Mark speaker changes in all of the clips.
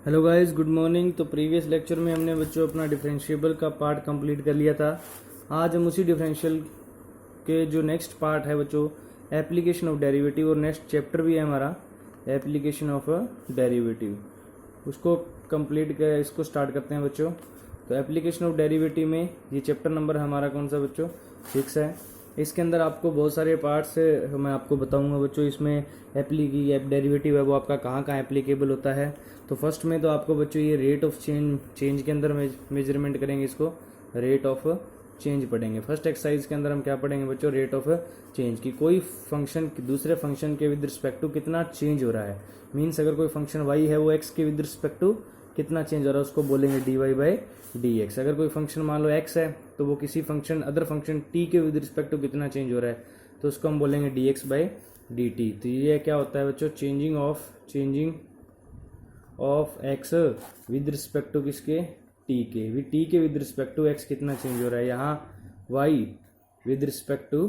Speaker 1: Hello guys, good morning. तो previous lecture में हमने बच्चों अपना डिफरेंशिएबल का पार्ट कंप्लीट कर लिया था। आज हम उसी डिफरेंशियल के जो नेक्स्ट पार्ट है बच्चों, एप्लीकेशन ऑफ डेरिवेटिव, और नेक्स्ट चैप्टर भी है हमारा एप्लीकेशन ऑफ डेरिवेटिव, उसको कंप्लीट कर इसको स्टार्ट करते हैं बच्चों। तो एप्लीकेशन ऑफ डेरिवेटिव में ये चैप्टर नंबर हमारा कौन सा बच्चों, 6 है। इसके अंदर आपको बहुत सारे पार्ट्स मैं आपको बताऊंगा बच्चों। इसमें डेरिवेटिव है वो आपका कहाँ कहाँ एप्लीकेबल होता है। तो फर्स्ट में तो आपको बच्चों ये रेट ऑफ चेंज के अंदर मेजरमेंट करेंगे, इसको रेट ऑफ चेंज पढ़ेंगे। फर्स्ट एक्सरसाइज के अंदर हम क्या पढ़ेंगे बच्चों, रेट ऑफ चेंज की कोई फंक्शन दूसरे फंक्शन के विद रिस्पेक्ट टू कितना चेंज हो रहा है। मीन्स अगर कोई फंक्शन y है वो x के विद रिस्पेक्ट टू कितना चेंज हो रहा है उसको बोलेंगे dy/dx। अगर कोई फंक्शन मान लो x है तो वो किसी फंक्शन अदर फंक्शन t के विद रिस्पेक्ट टू कितना चेंज हो रहा है तो उसको हम बोलेंगे dx/dt। तो ये क्या होता है बच्चों, changing of x with respect to किसके, t के विद रिस्पेक्ट टू x कितना चेंज हो रहा है। यहाँ y with respect to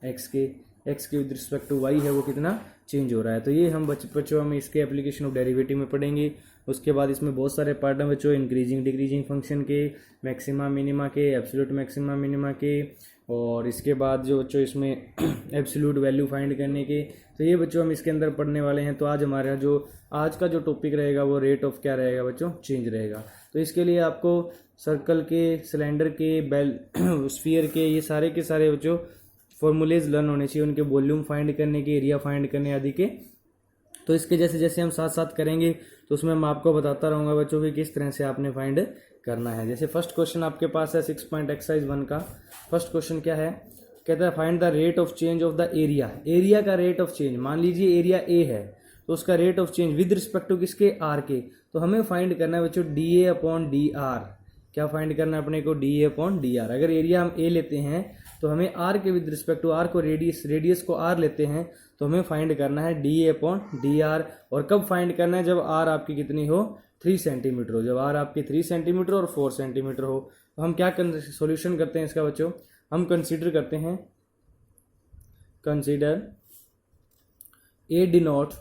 Speaker 1: x के विद रिस्पेक्ट टू y है वो कितना चेंज हो रहा है। तो ये हम बच्चों हम इसके एप्लीकेशन ऑफ डेरिवेटिव में पढ़ेंगे। उसके बाद इसमें बहुत सारे पार्ट हैं बच्चों, इंक्रीजिंग डिक्रीजिंग फंक्शन के, मैक्सिमा मिनिमा के, एब्सोल्यूट मैक्सिमा मिनिमा के, और इसके बाद जो बच्चों इसमें एब्सोल्यूट वैल्यू फाइंड करने के। तो ये बच्चों हम इसके अंदर पढ़ने वाले हैं। तो आज हमारा जो आज का जो टॉपिक रहेगा वो रेट ऑफ क्या रहेगा बच्चों, चेंज रहेगा। तो इसके लिए आपको सर्कल के, सिलेंडर के, स्फीयर के, ये सारे के सारे बच्चों फॉर्मूलेज लर्न होने चाहिए, उनके वॉल्यूम फाइंड करने के, एरिया फाइंड करने आदि के। तो इसके जैसे जैसे हम साथ साथ करेंगे तो उसमें मैं आपको बताता रहूँगा बच्चों कि किस तरह से आपने फाइंड करना है। जैसे फर्स्ट क्वेश्चन आपके पास है 6 पॉइंट एक्सरसाइज 1 का। फर्स्ट क्वेश्चन क्या है, कहता है find the rate of change of the area का रेट ऑफ चेंज। मान लीजिए एरिया ए है तो उसका rate of change with respect to किसके, आर के। तो हमें फाइंड करना है बच्चों dA/dr। क्या फाइंड करना है अपने को, dA/dr। अगर एरिया हम ए लेते हैं तो हमें आर के विद रिस्पेक्ट टू, आर को रेडियस को आर लेते हैं तो हमें फाइंड करना है dA/dr। और कब फाइंड करना है, जब आर आपकी कितनी हो, 3 सेंटीमीटर हो। जब आर आपकी 3 सेंटीमीटर और 4 सेंटीमीटर हो तो हम क्या सॉल्यूशन करते हैं इसका बच्चों, हम कंसीडर करते हैं, कंसीडर ए डिनोट,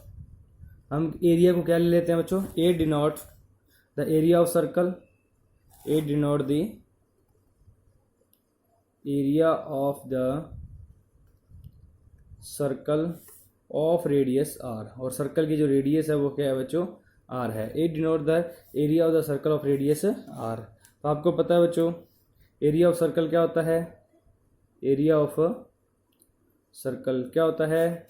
Speaker 1: हम एरिया को क्या ले लेते हैं बच्चों, A denote the area of circle, A denote the area of the circle of radius R. और सर्कल की जो रेडियस है वो क्या है बच्चों, आर है। A denote the area of the circle of radius R. तो आपको पता है बच्चों एरिया ऑफ सर्कल क्या होता है, एरिया ऑफ सर्कल क्या होता है,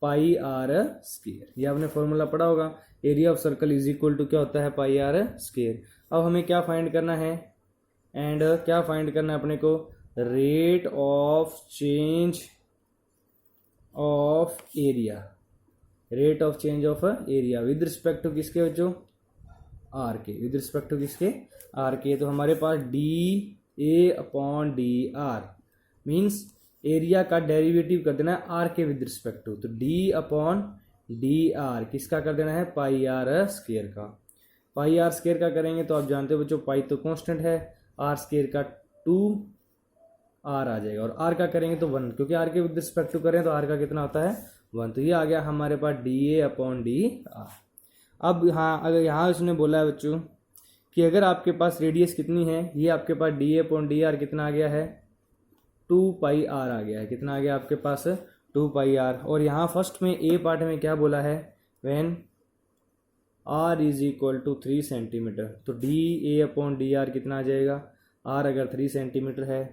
Speaker 1: पाई आर स्क्वायर। ये आपने फॉर्मूला पढ़ा होगा, area of circle is equal to क्या होता है, पाई आर स्क्वायर। अब हमें क्या फाइंड करना है, एंड क्या फाइंड करना है अपने को, rate of change of area, rate of change of area with respect to किसके बच्चों, आर के, विद रिस्पेक्ट टू किसके, आर के। तो हमारे पास dA/dr मीन्स एरिया का डेरिवेटिव कर देना है आर के विद रिस्पेक्ट टू। तो d/dr किसका कर देना है, पाई आर स्क्वायर का। पाई आर स्क्वायर का करेंगे तो आप जानते हो बच्चों पाई तो कांस्टेंट है, आर स्क्वायर का 2r आ जाएगा, और r का करेंगे तो 1, क्योंकि r के विद रिस्पेक्ट टू करें तो r का कितना होता है, 1। तो ये आ गया हमारे पास dA/dr। अब हाँ, अगर यहाँ उसने बोला है बच्चों कि अगर आपके पास रेडियस कितनी है, ये आपके पास dA/dr कितना आ गया है, 2πr आ गया है। कितना आ गया आपके पास, 2πr। और यहाँ फर्स्ट में ए पार्ट में क्या बोला है, when r is equal to 3 centimetre. तो dA/dr कितना आ जाएगा, r अगर 3 सेंटीमीटर है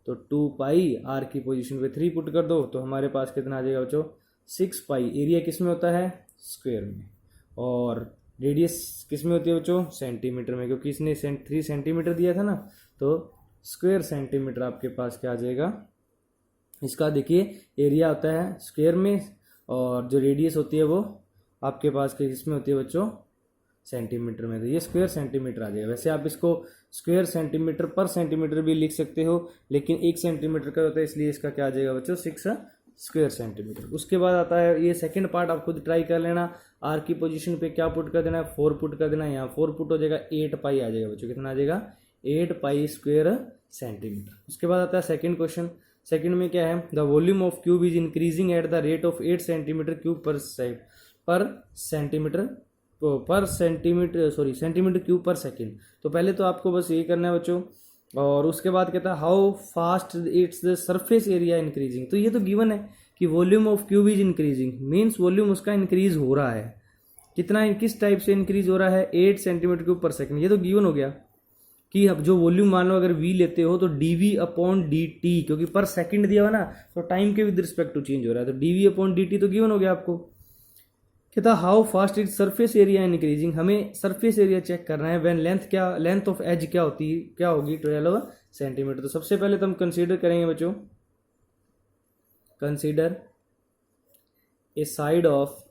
Speaker 1: तो 2πr की पोजीशन पे 3 पुट कर दो तो हमारे पास कितना आ जाएगा बच्चों, 6π। एरिया किस में होता है, स्क्वायर में, और रेडियस किस में होती है बच्चों, सेंटीमीटर में, क्योंकि इसने 3 सेंटीमीटर दिया था ना। तो स्क्वायर सेंटीमीटर आपके पास क्या आ जाएगा, इसका देखिए एरिया होता है स्क्वायर में, और जो रेडियस होती है वो आपके पास किसमें होती है बच्चों, सेंटीमीटर में। तो ये स्क्वायर सेंटीमीटर आ जाएगा। वैसे आप इसको स्क्वायर सेंटीमीटर पर सेंटीमीटर भी लिख सकते हो, लेकिन 1 सेंटीमीटर का होता है इसलिए इसका क्या आ जाएगा बच्चों, 6 स्क्वायर सेंटीमीटर। उसके बाद आता है ये सेकंड पार्ट, आप खुद ट्राई कर लेना। आर की पोजीशन पे क्या पुट कर देना है, 4 पुट कर देना है। यहाँ 4 पुट हो जाएगा, 8π आ जाएगा बच्चों। कितना आ जाएगा, 8π स्क्वायर सेंटीमीटर। उसके बाद आता है सेकंड क्वेश्चन। सेकंड में क्या है, the volume of cube is increasing at the rate of 8 centimetre cube पर सेंटीमीटर पर सेंटीमीटर सेंटीमीटर क्यूब पर सेकेंड। तो पहले तो आपको बस ये करना है बच्चों, और उसके बाद कहता है how fast it's the surface area increasing. तो ये तो गिवन है कि volume of cube is increasing, means volume उसका इंक्रीज हो रहा है। कितना, किस टाइप से इंक्रीज हो रहा है, 8 सेंटीमीटर क्यूब पर सेकेंड। ये तो गिवन हो गया कि अब जो वॉल्यूम मान लो अगर v लेते हो तो dv अपॉन dt, क्योंकि पर सेकंड दिया हुआ ना तो टाइम के विद रिस्पेक्ट टू चेंज हो रहा है, तो dv अपॉन dt तो गिवन हो गया आपको। कहता how fast it surface area increasing, हमें सरफेस एरिया चेक करना है व्हेन लेंथ ऑफ एज क्या होती है, क्या होगी, 12 सेंटीमीटर। तो सबसे पहले तो हम कंसीडर करेंगे बच्चों, consider a side of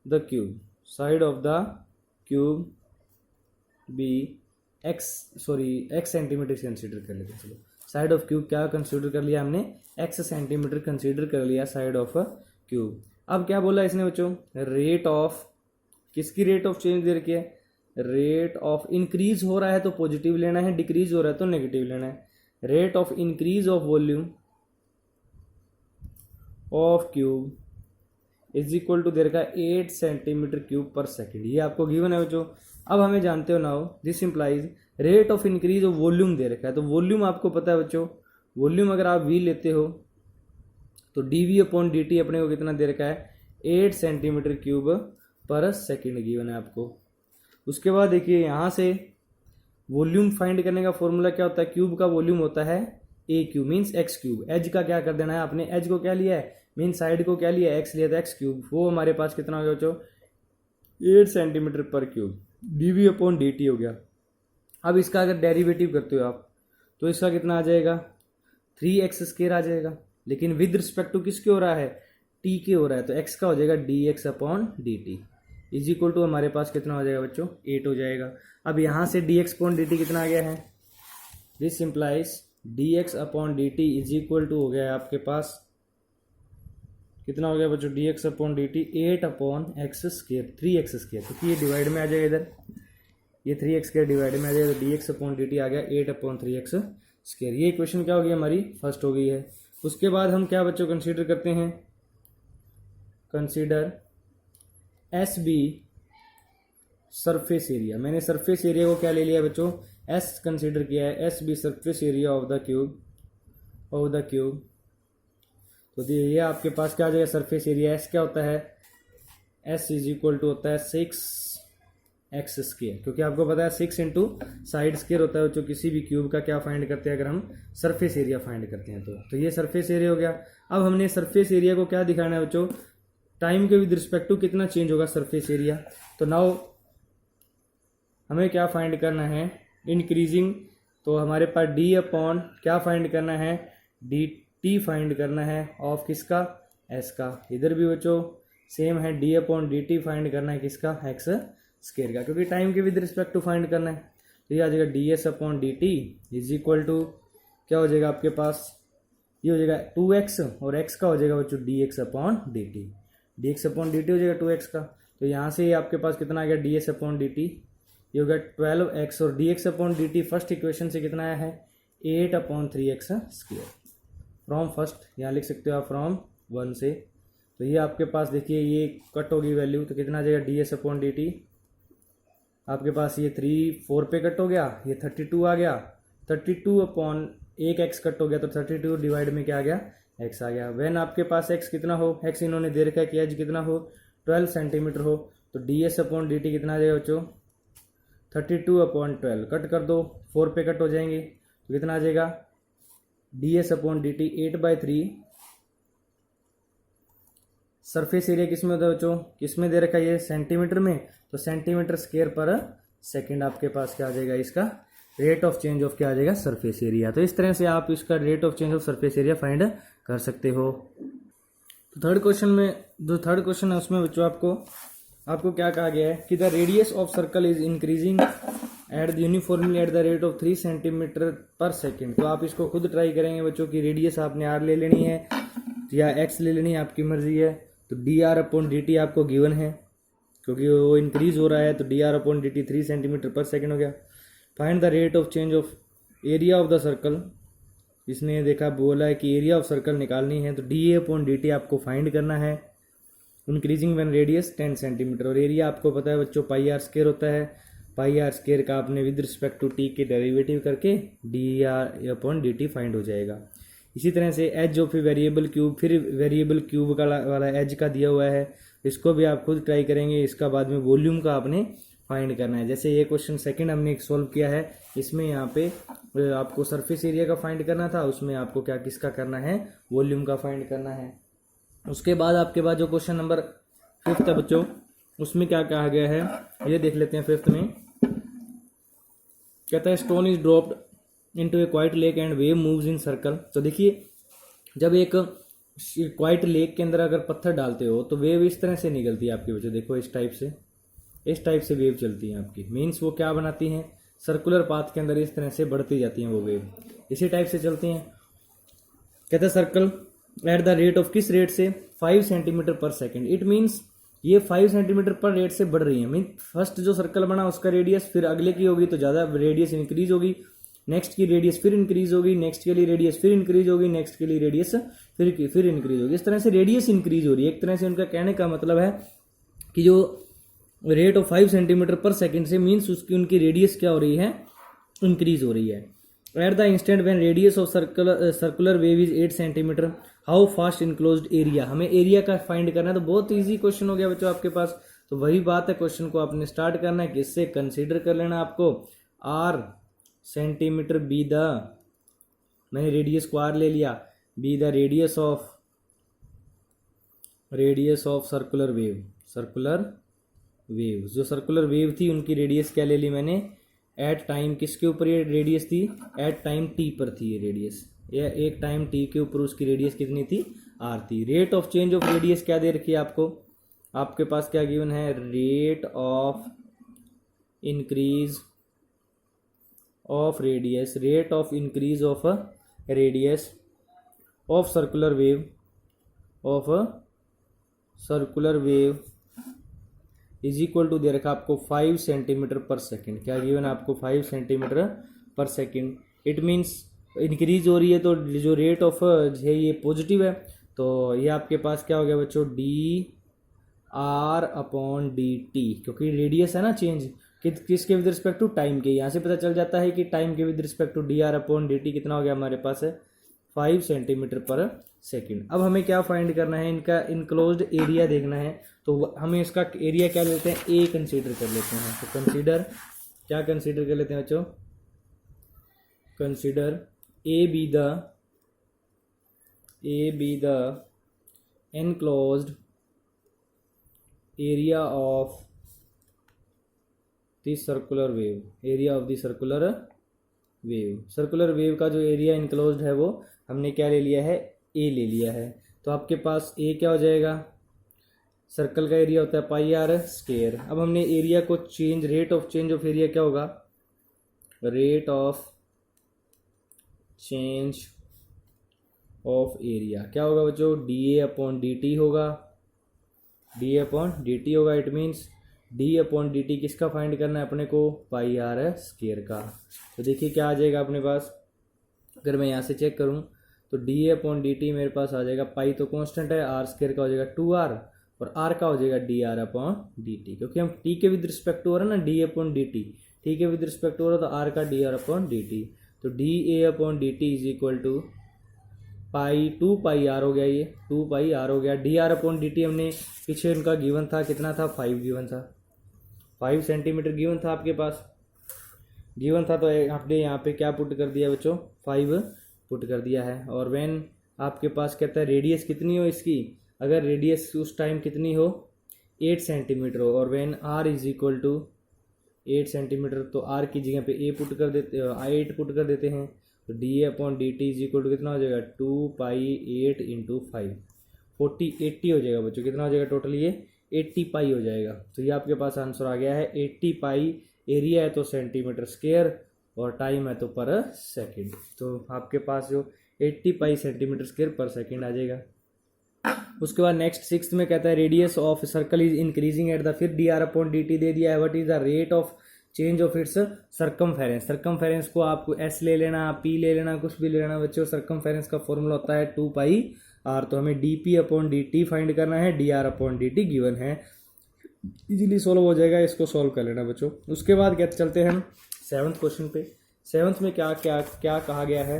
Speaker 1: the cube, side of the cube be x centimetre consider कर लेते हैं। चलो साइड ऑफ क्यूब क्या कंसीडर कर लिया हमने, x सेंटीमीटर कंसीडर कर लिया साइड ऑफ क्यूब। अब क्या बोला इसने बच्चों, रेट ऑफ, किसकी रेट ऑफ चेंज दे रखी है, रेट ऑफ इंक्रीज हो रहा है तो पॉजिटिव लेना है, डिक्रीज हो रहा है तो नेगेटिव लेना है। Rate of increase of volume of cube is equal to दे रखा है 8 सेंटीमीटर क्यूब पर सेकेंड, ये आपको गिवन है बच्चों। अब हमें जानते हो now this implies rate of increase of volume दे रखा है, तो वॉल्यूम आपको पता है बच्चों, वॉल्यूम अगर आप v लेते हो तो dv अपॉन dt अपने को कितना दे रखा है, 8 सेंटीमीटर क्यूब पर सेकेंड गिवन है आपको। उसके बाद देखिए यहाँ से वॉल्यूम फाइंड करने का फॉर्मूला क्या होता है, क्यूब का वॉल्यूम होता है A cube means X cube, edge का क्या कर देना है आपने, एज को क्या लिया है, मीन साइड को क्या लिया, एक्स लिया था एक्स क्यूब, वो हमारे पास कितना हो गया बच्चों, 8 सेंटीमीटर पर क्यूब, dv अपॉन dt हो गया। अब इसका अगर डेरिवेटिव करते हो आप तो इसका कितना आ जाएगा, 3x स्क्वायर आ जाएगा, लेकिन विद रिस्पेक्ट टू किसके हो रहा है, t के हो रहा है, तो x का हो जाएगा dx upon dt is equal to हमारे पास कितना हो जाएगा बच्चों, 8 हो जाएगा। अब यहाँ से dx अपॉन dt कितना आ गया है, this simplify dx upon dt is equal to हो गया है आपके पास कितना हो गया बच्चों, dx upon dt 8 upon x square, 3x square, क्योंकि ये डिवाइड में आ जाएगा इधर, ये 3x स्क्वायर डिवाइड में आ जाएगा, तो dx अपॉन dt आ गया 8 अपॉन 3x स्क्वायर। ये इक्वेशन क्या हो गई हमारी, फर्स्ट हो गई है। उसके बाद हम क्या बच्चों कंसीडर करते हैं, consider S be surface area. मैंने सरफेस एरिया को क्या ले लिया बच्चों, s कंसीडर किया है, S be surface area of the cube. तो ये आपके पास क्या आ जाएगा, सरफेस एरिया s क्या होता है, s इज इक्वल टू होता है 6x स्क्वायर, क्योंकि आपको पता है 6 इंटू साइड स्क्वायर होता है जो किसी भी क्यूब का क्या फाइंड करते हैं, अगर हम सरफेस एरिया फाइंड करते हैं तो ये सरफेस एरिया हो गया। अब हमने सरफेस एरिया को क्या दिखाना है बच्चों, टाइम के विद रिस्पेक्ट टू कितना चेंज होगा सरफेस एरिया। तो नाउ हमें क्या फाइंड करना है, इंक्रीजिंग, तो हमारे पास d अपॉन क्या फाइंड करना है, dt फाइंड करना है ऑफ किसका, s का। इधर भी बच्चों सेम है, d अपॉन dt फाइंड करना है किसका, x स्क्वायर का, क्योंकि टाइम के विद रिस्पेक्ट टू फाइंड करना है। तो ये आ जाएगा ds upon dt is equal to क्या हो जाएगा आपके पास, ये हो जाएगा 2x और x का हो जाएगा बच्चों dx upon dt, dx upon dt हो जाएगा 2x का। तो यहाँ से ये आपके पास कितना आ गया, ds अपॉन dt, ये हो गया 12x, और dx upon dt first equation से कितना आया है, 8 upon 3x square. From first यहाँ लिख सकते हो आप, फ्रॉम 1 से। तो ये आपके पास देखिए ये कट होगी वैल्यू, तो कितना आ जाएगा ds अपॉन dt, आपके पास ये 3 4 पे कट हो गया, ये 32 आ गया, 32 अपॉन 1x कट हो गया, तो 32 डिवाइड में क्या आ गया, x आ गया। व्हेन आपके पास x कितना हो, x इन्होंने दे रखा है कि एज कितना हो 12 सेंटीमीटर हो, तो ds अपॉन dt कितना आ जाएगा बच्चों, 32 अपॉन 12 कट कर दो, 4 पे कट हो जाएंगे, तो कितना आ जाएगा ds upon dt 8/3। Surface area किस में होता है बच्चों, किस में दे रखा है ये, सेंटीमीटर में, तो सेंटीमीटर स्क्वायर पर सेकंड आपके पास क्या आ जाएगा, इसका रेट ऑफ चेंज ऑफ क्या आ जाएगा, सरफेस एरिया। तो इस तरह से आप इसका rate of change of surface area find कर सकते हो। तो थर्ड क्वेश्चन में, जो थर्ड क्वेश्चन है उसमें बच्चों आपको क्या कहा गया है कि the radius of circle is increasing eight uniformly eight the rate of 3 centimetre पर सेकेंड। तो आप इसको खुद ट्राई करेंगे बच्चों की रेडियस आपने r ले लेनी है या x ले लेनी है, आपकी मर्जी है। तो dr अपॉन dt आपको गिवन है, क्योंकि वो इंक्रीज हो रहा है, तो dr अपॉन dt 3 सेंटीमीटर पर सेकेंड हो गया। Find the rate of change of area of the circle, इसने देखा बोला है कि एरिया ऑफ सर्कल निकालनी है, तो da अपॉन dt आपको फाइंड करना है। Increasing when radius 10 centimetre. और एरिया आपको पता है बच्चों पाई आर स्क्वायर होता है, पाई आर स्क्वायर का आपने विद रिस्पेक्ट टू टी के डेरिवेटिव करके d are upon D t find हो जाएगा। इसी तरह से edge of a variable cube, फिर वेरिएबल क्यूब का वाला एज का दिया हुआ है, इसको भी आप खुद ट्राई करेंगे। इसका बाद में वॉल्यूम का आपने फाइंड करना है। जैसे ये क्वेश्चन सेकंड हमने सॉल्व किया है, इसमें यहाँ पे आपको सरफेस एरिया का फाइंड करना था, उसमें आपको क्या किसका करना है, वॉल्यूम का फाइंड करना है। उसके बाद आपके पास जो क्वेश्चन नंबर 5 है बच्चों, उसमें क्या कहा गया है ये देख लेते हैं। 5 में कहता है stone is dropped into A quite lake and wave moves in circle. तो देखिए जब एक क्वाइट लेक के अंदर अगर पत्थर डालते हो तो वेव इस तरह से निकलती है आपके बच्चों, देखो इस टाइप से वेव चलती है आपकी। मीन्स वो क्या बनाती हैं, सर्कुलर पाथ के अंदर इस तरह से बढ़ती जाती हैं वो वेव, इसी टाइप से चलती हैं। कहता है circle eight the rate of, किस रेट से, 5 सेंटीमीटर पर सेकेंड। इट मीन्स ये 5 सेंटीमीटर पर रेट से बढ़ रही है। मीन फर्स्ट जो सर्कल बना उसका रेडियस, फिर अगले की होगी तो ज़्यादा रेडियस इंक्रीज होगी, नेक्स्ट की रेडियस फिर इंक्रीज होगी, नेक्स्ट के लिए रेडियस फिर इंक्रीज होगी, नेक्स्ट के लिए रेडियस फिर इंक्रीज होगी। इस तरह से रेडियस इंक्रीज हो रही है। एक तरह से उनका कहने का मतलब है कि जो रेट ऑफ 5 सेंटीमीटर पर सेकेंड से मीन्स उसकी उनकी रेडियस क्या हो रही है, इंक्रीज हो रही है। At the instant when radius of circular wave is 8 centimetre, how fast enclosed area. हमें एरिया का फाइंड करना है, तो बहुत इजी क्वेश्चन हो गया बच्चों आपके पास। तो वही बात है, क्वेश्चन को आपने स्टार्ट करना है, किससे कंसीडर कर लेना आपको, आर सेंटीमीटर बी द, मैंने रेडियस को आर ले लिया, B the radius of circular wave. जो सर्कुलर वेव थी उनकी रेडियस क्या ले ली मैंने, एट टाइम, किसके ऊपर ये रेडियस थी, एट टाइम टी पर थी ये रेडियस, या एक टाइम टी के ऊपर उसकी रेडियस कितनी थी, आर थी। Rate of change of radius क्या दे रखी है आपको, आपके पास क्या गिवन है, rate of increase of radius, rate of increase of radius of circular wave is equal to दे रखा आपको 5 सेंटीमीटर पर सेकेंड। क्या गिवन आपको, 5 सेंटीमीटर पर सेकेंड। इट मीन्स इंक्रीज हो रही है, तो जो रेट ऑफ है ये पॉजिटिव है, तो ये आपके पास क्या हो गया बच्चों, D R upon D T, क्योंकि रेडियस है ना चेंज किसके विद रिस्पेक्ट टू, टाइम के। यहाँ से पता चल जाता है कि टाइम के with respect to d are upon D T कितना हो गया हमारे पास है, 5 सेंटीमीटर पर सेकेंड। अब हमें क्या फाइंड करना है, इनका इनक्लोज्ड एरिया देखना है। तो हमें इसका एरिया क्या लेते हैं, ए कंसीडर कर लेते हैं। तो क्या कंसीडर कर लेते हैं बच्चों, consider A be the enclosed area of the circular wave, circular wave का जो एरिया इनक्लोज्ड है वो हमने क्या ले लिया है, ए ले लिया है। तो आपके पास ए क्या हो जाएगा, सर्कल का एरिया होता है पाई आर स्क्वायर। अब हमने एरिया को change, rate of change of area क्या होगा, rate of change of area क्या होगा बच्चों, D A upon D T होगा, it means D upon D T किसका फाइंड करना है अपने को, पाई आर स्क्वायर का। तो देखिए क्या आ जाएगा अपने पास, अगर मैं यहाँ से चेक करूँ तो डी अपॉन डी टी मेरे पास आ जाएगा, पाई तो कांस्टेंट है, आर स्क्वायर का हो जाएगा 2r, और आर का हो जाएगा D R upon D T, क्योंकि हम टी के विद रिस्पेक्ट हो रहा है ना, D upon D T, T के विद रिस्पेक्ट हो रहा है तो आर का D are upon D T. तो D A upon D T is equal to pi 2 pi R हो गया, ये 2 पाई आर हो गया। D are upon D T हमने पीछे उनका गिवन था, कितना था, 5 गिवन था, 5 सेंटीमीटर गिवन था आपके पास, गिवन था। तो आपने यहाँ पे क्या पुट कर दिया बच्चों, 5 पुट कर दिया है। और व्हेन आपके पास कहता है रेडियस कितनी हो इसकी, अगर रेडियस उस टाइम कितनी हो 8 सेंटीमीटर हो, और when r is equal to 8 centimetre, तो आर की जगह पे 8 पुट कर देते हैं। तो D A upon D T is equal to कितना हो जाएगा, 2 पाई 8 इंटू 5, 80 हो जाएगा बच्चों, कितना हो जाएगा टोटल, ये 80 पाई हो जाएगा। तो ये आपके पास आंसर आ गया है 80 पाई। एरिया है तो सेंटीमीटर स्क्वायर, और टाइम है तो पर सेकेंड। तो आपके पास जो 80 पाई सेंटीमीटर स्क्वायर पर सेकेंड आ जाएगा। उसके बाद नेक्स्ट 6th में कहता है radius of circle is increasing at the, फिर D are upon D T दे दिया है, what is the rate of change of its circumference को आपको एस ले लेना, पी ले लेना, कुछ भी ले लेना बच्चों। सर्कमफेरेंस का फॉर्मूला होता है 2 पाई आर, तो हमें D p upon D t find करना है, D R upon D T given है, इजीली सॉल्व हो जाएगा, इसको सॉल्व कर लेना बच्चों। उसके बाद क्या चलते हैं हम 7th क्वेश्चन पे। 7th में क्या क्या क्या कहा गया है,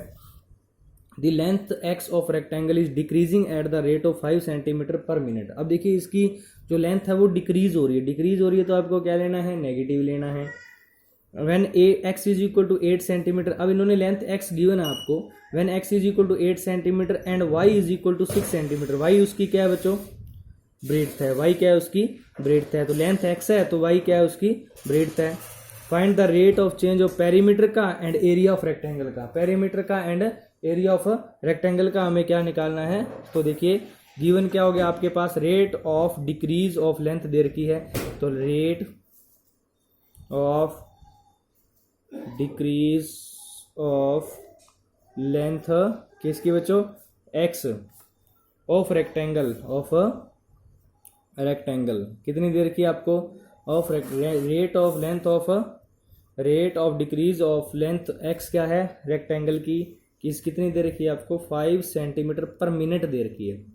Speaker 1: the length x of rectangle is decreasing eight the rate of 5 centimetre पर मिनट। अब देखिए इसकी जो लेंथ है वो डिक्रीज हो रही है, डिक्रीज हो रही है तो आपको क्या लेना है, नेगेटिव लेना है। When x is equal to 8 centimetre, अब इन्होंने लेंथ एक्स गिवन है आपको, when x is equal to 8 centimetre and y is equal to 6 centimetre, y उसकी क्या है बच्चों, ब्रेड्थ है, वाई क्या है उसकी ब्रेड्थ है, तो लेंथ एक्स है तो वाई क्या है उसकी ब्रेड्थ है। Find the rate of change of perimeter का एंड एरिया ऑफ रेक्टेंगल का, पेरीमीटर का एंड एरिया ऑफ रेक्टेंगल का हमें क्या निकालना है। तो देखिए गिवन क्या हो गया आपके पास, rate of decrease of length दे रखी है, तो rate of decrease of length किसकी बच्चों, X of rectangle, of rectangle कितनी दे रखी है आपको, of rate of length of, rate of decrease of length X क्या है रेक्टेंगल की, किस कितनी दे रखी है आपको, 5 सेंटीमीटर पर मिनट दे रखी है।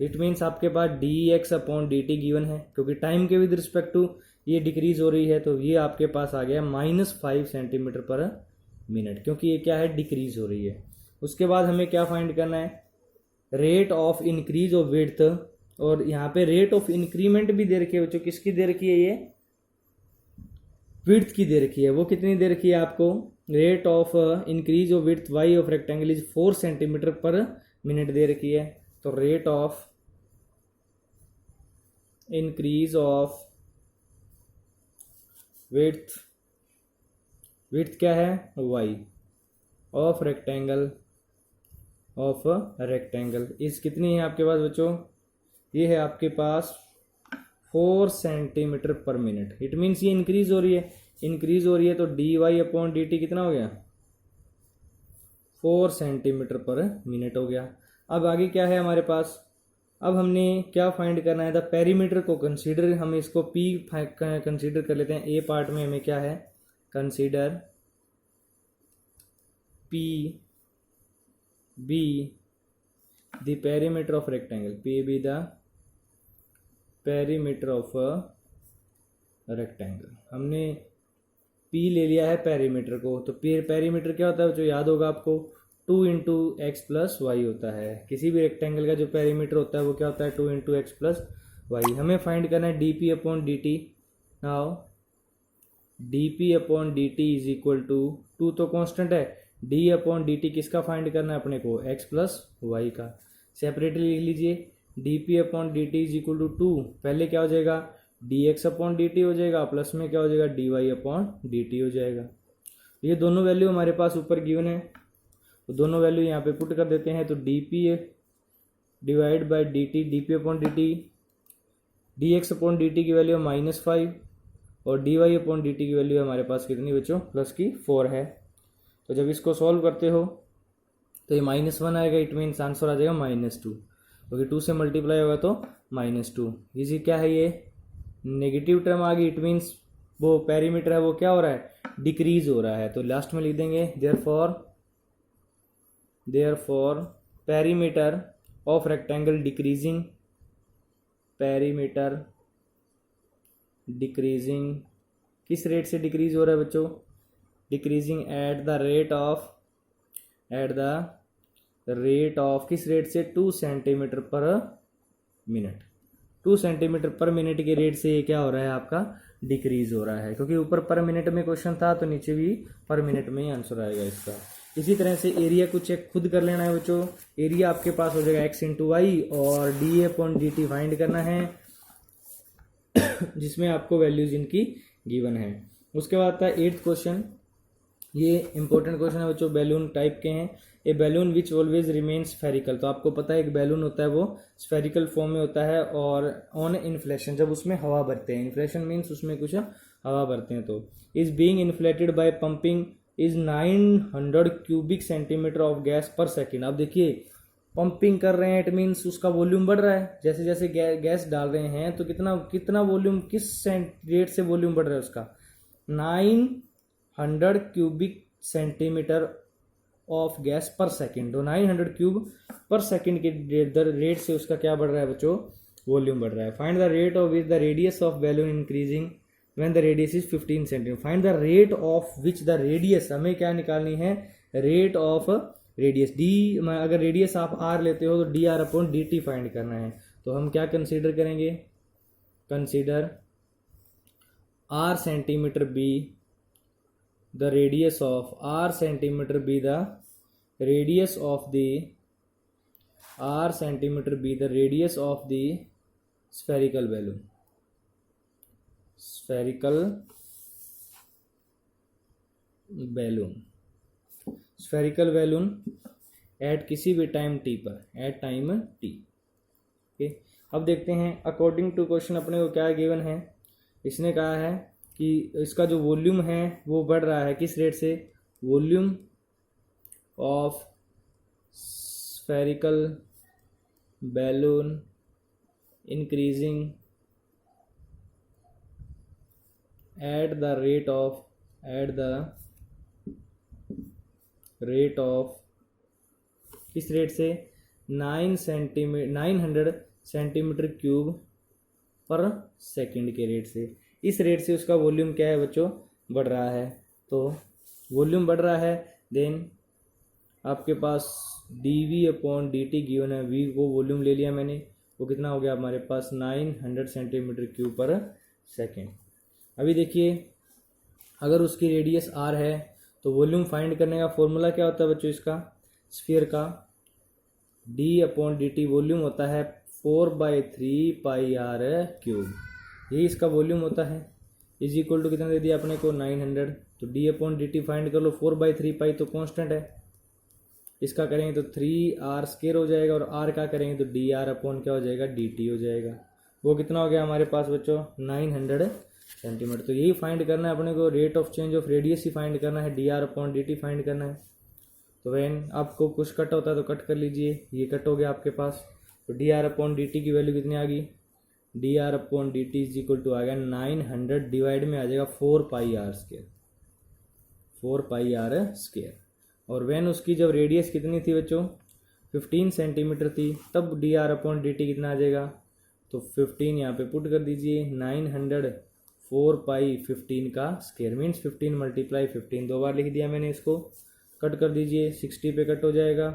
Speaker 1: इट मीन्स आपके पास D x upon D T given है, क्योंकि टाइम के विद रिस्पेक्ट टू ये डिक्रीज हो रही है, तो ये आपके पास आ गया -5 सेंटीमीटर पर मिनट, क्योंकि ये क्या है डिक्रीज हो रही है। उसके बाद हमें क्या फाइंड करना है, rate of increase of width, और यहाँ पे रेट ऑफ इंक्रीमेंट भी दे रखी है बच्चों, किसकी दे रखी है, ये विड्थ की दे रखी है, वो कितनी दे रखी है आपको, rate of increase of width Y of rectangle is 4 centimetre पर मिनट दे रखी है। तो rate of increase of width, width क्या है Y of rectangle, of rectangle इस कितनी है आपके पास बच्चों, ये है आपके पास 4 सेंटीमीटर पर मिनट। इट मीन्स ये इंक्रीज हो रही है, इंक्रीज हो रही है, तो D Y upon D T कितना हो गया, 4 सेंटीमीटर पर मिनट हो गया। अब आगे क्या है हमारे पास, अब हमने क्या फाइंड करना है, द पेरीमीटर को कंसीडर, हम इसको पी कंसीडर कर लेते हैं। ए पार्ट में हमें क्या है, consider P be the perimeter of rectangle, P be the perimeter of rectangle. हमने पी ले लिया है पेरीमीटर को, तो पेरीमीटर क्या होता है जो याद होगा आपको, 2 इंटू एक्स प्लस वाई होता है। किसी भी रेक्टेंगल का जो पेरीमीटर होता है वो क्या होता है, 2 इंटू एक्स प्लस वाई। हमें फाइंड करना है d p upon D t. Now d p upon D T is equal to, 2 तो कांस्टेंट है, डी अपॉन डी टी किसका फाइंड करना है अपने को, एक्स प्लस वाई का। सेपरेटली लिख लीजिए, d p upon D T is equal to 2, पहले क्या हो जाएगा d x upon D t हो जाएगा, प्लस में क्या हो जाएगा d Y upon D t हो जाएगा। ये दोनों वैल्यू हमारे पास ऊपर गिवन है, तो दोनों वैल्यू यहाँ पे पुट कर देते हैं। तो d p divide by d t, d p upon D t, d x upon D T की वैल्यू -5 और d Y upon D T की वैल्यू हमारे पास कितनी बच्चों, प्लस की 4 है। तो जब इसको सॉल्व करते हो तो ये -1 आएगा, इट मीन्स आंसर आ जाएगा -2, क्योंकि 2 से मल्टीप्लाई होगा तो -2। इसी क्या है ये नेगेटिव टर्म आ गई, इट मीन्स वो पेरीमीटर है वो क्या हो रहा है, डिक्रीज हो रहा है। तो लास्ट में लिख देंगे therefore perimeter of rectangle decreasing, perimeter decreasing किस रेट से डिक्रीज हो रहा है बच्चों, decreasing eight the rate of किस रेट से, 2 सेंटीमीटर पर मिनट। 2 सेंटीमीटर पर मिनट के रेट से ये क्या हो रहा है आपका, डिक्रीज हो रहा है, क्योंकि ऊपर पर मिनट में क्वेश्चन था तो नीचे भी पर मिनट में ही आंसर आएगा इसका। इसी तरह से एरिया को चेक खुद कर लेना है बच्चों। एरिया आपके पास हो जाएगा एक्स इंटू वाई और D upon D t find करना है जिसमें आपको वैल्यूज इनकी गिवन है। उसके बाद आता है 8th क्वेश्चन, ये इंपॉर्टेंट क्वेश्चन है बच्चों, बैलून टाइप के हैं। A balloon which always remain spherical, तो आपको पता है एक बैलून होता है वो स्फेरिकल फॉर्म में होता है, और ऑन इन्फ्लेशन जब उसमें हवा भरते हैं, इन्फ्लेशन मीन्स उसमें कुछ हवा भरते हैं, तो is being inflated by pumping is 900 cubic centimetre of gas पर सेकेंड। अब देखिए पंपिंग कर रहे हैं, इट मीन्स उसका वॉल्यूम बढ़ रहा है, जैसे जैसे गैस डाल रहे हैं तो कितना वॉल्यूम, किस रेट से वॉल्यूम बढ़ रहा है उसका, 900 क्यूबिक सेंटीमीटर ऑफ गैस पर सेकेंड, तो 900 क्यूब पर सेकेंड के रेट से उसका क्या बढ़ रहा है बच्चों, वॉल्यूम बढ़ रहा है। Find the rate of which the radius of balloon increasing when the radius is 15 centimetre. Find the rate of which the radius, हमें क्या निकालनी है, रेट ऑफ रेडियस। डी अगर रेडियस आप आर लेते हो तो D R upon D t find करना है। तो हम क्या कंसीडर करेंगे, consider r centimetre be the radius of, r centimetre be the radius of the, are centimetre be the radius of the spherical balloon, spherical balloon, spherical balloon at किसी भी time t पर, at time t. Okay, अब देखते हैं according to question अपने को क्या given है। इसने कहा है कि इसका जो वॉल्यूम है वो बढ़ रहा है, किस रेट से, volume of spherical balloon increasing at the rate of किस रेट से, 900 सेंटीमीटर क्यूब पर सेकंड के रेट से। इस रेट से उसका वॉल्यूम क्या है बच्चों, बढ़ रहा है। तो वॉल्यूम बढ़ रहा है, देन आपके पास dv अपॉन dt गिवन है, v को वॉल्यूम ले लिया मैंने, वो कितना हो गया हमारे पास 900 सेंटीमीटर क्यूब पर सेकेंड। अभी देखिए अगर उसकी रेडियस r है तो वॉल्यूम फाइंड करने का फॉर्मूला क्या होता है बच्चों, इसका स्फीयर का d upon D T volume होता है 4/3 पाई आर क्यूब, यही इसका वॉल्यूम होता है। इज इक्वल टू कितना दे दिया अपने को, 900। तो d upon D t find कर लो, 4/3 पाई तो कांस्टेंट है, इसका करेंगे तो 3r स्क्वायर हो जाएगा, और r का करेंगे तो डी आर अपॉन क्या हो जाएगा, dt हो जाएगा। वो कितना हो गया हमारे पास बच्चों, 900 सेंटीमीटर। तो यही फाइंड करना है अपने को, rate of change of radius he find करना है, D R upon D t find करना है। तो वैन आपको कुछ कट होता है तो कट कर लीजिए, ये कट हो गया आपके पास। तो D R upon D T की वैल्यू कितनी आ गई, D are upon D T is equal to आ गया 900 डिवाइड में आ जाएगा 4 pi R square, 4 pi R square. और वैन उसकी जब रेडियस कितनी थी बच्चों, 15 सेंटीमीटर थी, तब D R upon D T कितना आ जाएगा, तो 15 यहाँ पे पुट कर दीजिए, 900 4 पाई 15 का स्क्वायर मीन्स 15 मल्टीप्लाई 15, दो बार लिख दिया मैंने इसको। कट कर दीजिए, 60 पे कट हो जाएगा,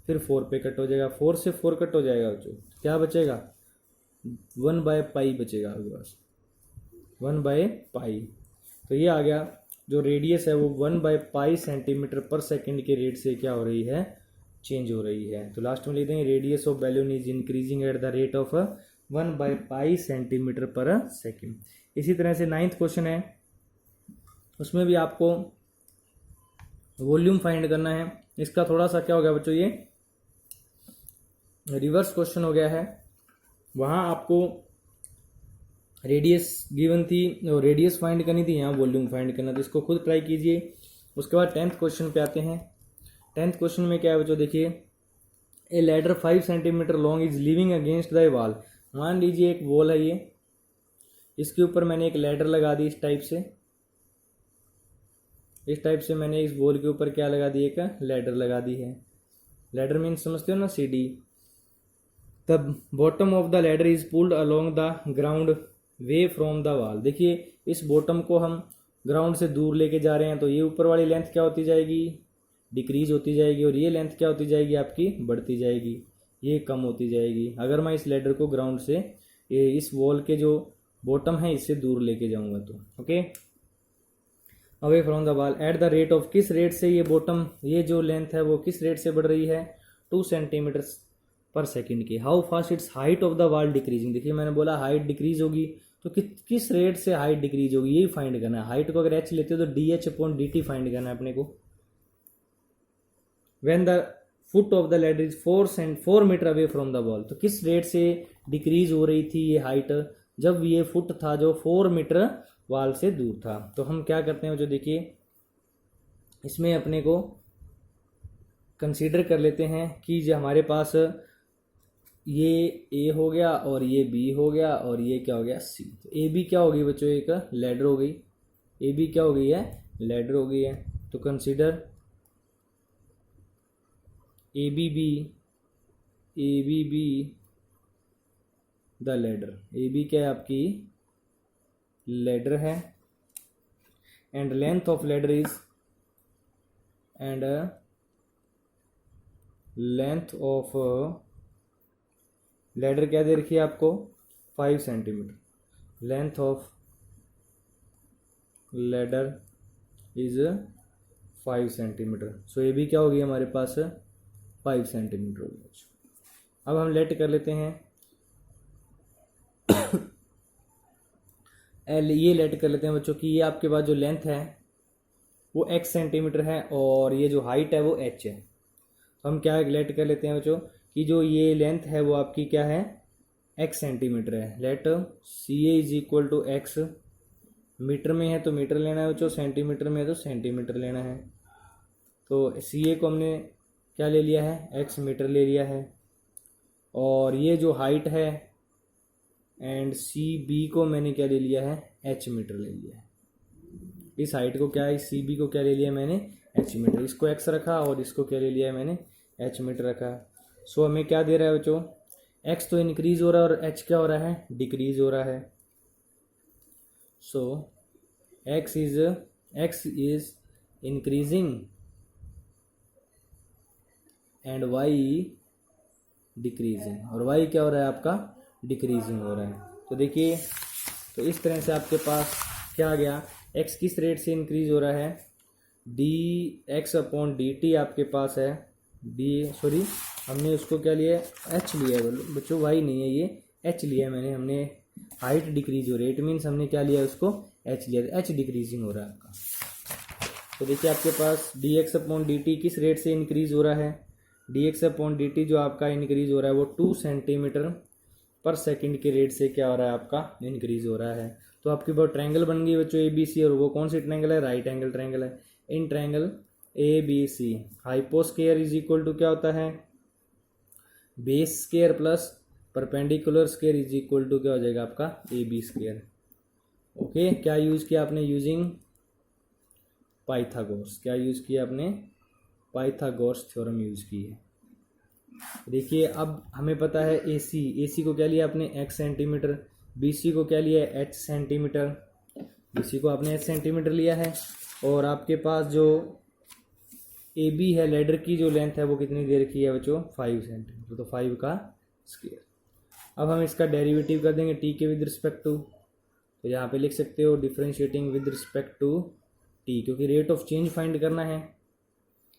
Speaker 1: फिर 4 पे कट हो जाएगा, 4 से 4 कट हो जाएगा बच्चों, क्या बचेगा, 1/पाई बचेगा आपके पास, 1/पाई। तो ये आ गया, जो रेडियस है वो 1/पाई सेंटीमीटर पर सेकंड के रेट से क्या हो रही है, चेंज हो रही है। तो लास्ट में लिख देंगे radius of balloon is increasing at the rate of 1/पाई सेंटीमीटर पर सेकंड। इसी तरह से 9th क्वेश्चन है, उसमें भी आपको वॉल्यूम फाइंड करना है। इसका थोड़ा सा क्या हो गया बच्चों, ये रिवर्स क्वेश्चन हो गया है। वहाँ आपको रेडियस गिवन थी और रेडियस फाइंड करनी थी, यहाँ वॉल्यूम फाइंड करना, तो इसको खुद ट्राई कीजिए। उसके बाद 10th क्वेश्चन पे आते हैं। 10th क्वेश्चन में क्या है बच्चों, देखिए ए ladder 5 centimetre long is living against the wall. मान लीजिए एक वॉल है ये, इसके ऊपर मैंने एक लैडर लगा दी, इस टाइप से मैंने इस वॉल के ऊपर क्या लगा दी, एक लैडर लगा दी है। लैडर मीन्स समझते हो ना, सीढ़ी। The bottom of the ladder is pulled along the ground way from the wall. देखिए इस बॉटम को हम ग्राउंड से दूर लेके जा रहे हैं, तो ये ऊपर वाली लेंथ क्या होती जाएगी, डिक्रीज होती जाएगी, और ये लेंथ क्या होती जाएगी आपकी, बढ़ती जाएगी, ये कम होती जाएगी। अगर मैं इस लैडर को ग्राउंड से इस वॉल के जो बॉटम है इससे दूर लेके जाऊंगा तो okay, away from the wall at the rate of, किस रेट से ये बॉटम, ये जो लेंथ है वो किस रेट से बढ़ रही है, 2 सेंटीमीटर पर सेकंड की। How fast it's height of the wall decreasing. देखिए मैंने बोला हाइट डिक्रीज होगी, तो किस रेट से हाइट डिक्रीज होगी, यही फाइंड करना है। हाइट को अगर एच लेते हो तो d H upon D t find करना है अपने को। When the foot of the ladder is 4 metre away from the wall, तो किस रेट से डिक्रीज हो रही थी ये हाइट, जब ये फुट था जो 4 मीटर वॉल से दूर था। तो हम क्या करते हैं, जो देखिए इसमें अपने को कंसीडर कर लेते हैं कि जो हमारे पास ये ए हो गया और ये बी हो गया और ये क्या हो गया सी। तो ए बी क्या हो गई बच्चों, एक लैडर हो गई, ए बी क्या हो गई है, लैडर हो गई है। तो consider A B B the ladder, A B क्या है आपकी लेडर है, and length of ladder is, and length of ladder क्या दे रखी है आपको 5 centimetre, length of ladder is 5 centimetre. So ये भी क्या होगी हमारे पास 5 सेंटीमीटर होगी। अब हम लेट कर लेते हैं ये लेट कर लेते हैं बच्चों कि ये आपके पास जो लेंथ है वो x सेंटीमीटर है और ये जो हाइट है वो h है। तो हम क्या लेट कर लेते हैं बच्चों कि जो ये लेंथ है वो आपकी क्या है x सेंटीमीटर है। Let C A is equal to x, metre में है तो मीटर लेना है बच्चों, सेंटीमीटर में है तो सेंटीमीटर लेना है। तो सी ए को हमने क्या ले लिया है x मीटर ले लिया है, और ये जो हाइट है एंड सी बी को मैंने क्या ले लिया है h मीटर ले लिया है। इस हाइट को क्या है सी बी को क्या ले लिया मैंने h मीटर, इसको x रखा और इसको क्या ले लिया है मैंने h मीटर रखा। सो हमें क्या दे रहा है बच्चों x तो इंक्रीज हो रहा है और h क्या हो रहा है डिक्रीज हो रहा है। सो x is increasing and y decreasing, और y क्या हो रहा है आपका डिक्रीजिंग हो रहा है। तो देखिए तो इस तरह से आपके पास क्या आ गया x किस रेट से इंक्रीज हो रहा है D x upon D T आपके पास है हमने उसको क्या लिया h लिया है बच्चों, y नहीं है ये h लिया है मैंने, हमने हाइट डिक्रीज हो रही है, इट मीन्स हमने क्या लिया उसको h लिया, h डिक्रीजिंग हो रहा है आपका। तो देखिए आपके पास D x upon D T किस रेट से इंक्रीज हो रहा है, D x upon D T जो आपका इंक्रीज हो रहा है वो 2 सेंटीमीटर पर सेकंड के रेट से क्या हो रहा है आपका इंक्रीज हो रहा है। तो आपके पास ट्रायंगल बन गई बच्चों ए बी सी, और वो कौन सी ट्रायंगल है राइट एंगल ट्रायंगल है। In triangle A B C hypo square is equal to क्या होता है base square plus perpendicular square is equal to क्या हो जाएगा आपका ए बी स्केयर। ओके, क्या यूज किया आपने यूजिंग पाइथागोरस, क्या यूज किया आपने पाइथागोरस थ्योरम यूज की है। देखिए अब हमें पता है ए सी को क्या लिया आपने x सेंटीमीटर, बी सी को क्या लिया है h सेंटीमीटर, बी सी को आपने h सेंटीमीटर लिया है, और आपके पास जो ए बी है लेडर की जो लेंथ है वो कितनी दे रखी है बच्चों 5 सेंटीमीटर, तो 5 का स्क्वायर। अब हम इसका डेरिवेटिव कर देंगे t के विद रिस्पेक्ट टू, तो यहाँ पे लिख सकते हो differentiating with respect to t, क्योंकि रेट ऑफ चेंज फाइंड करना है,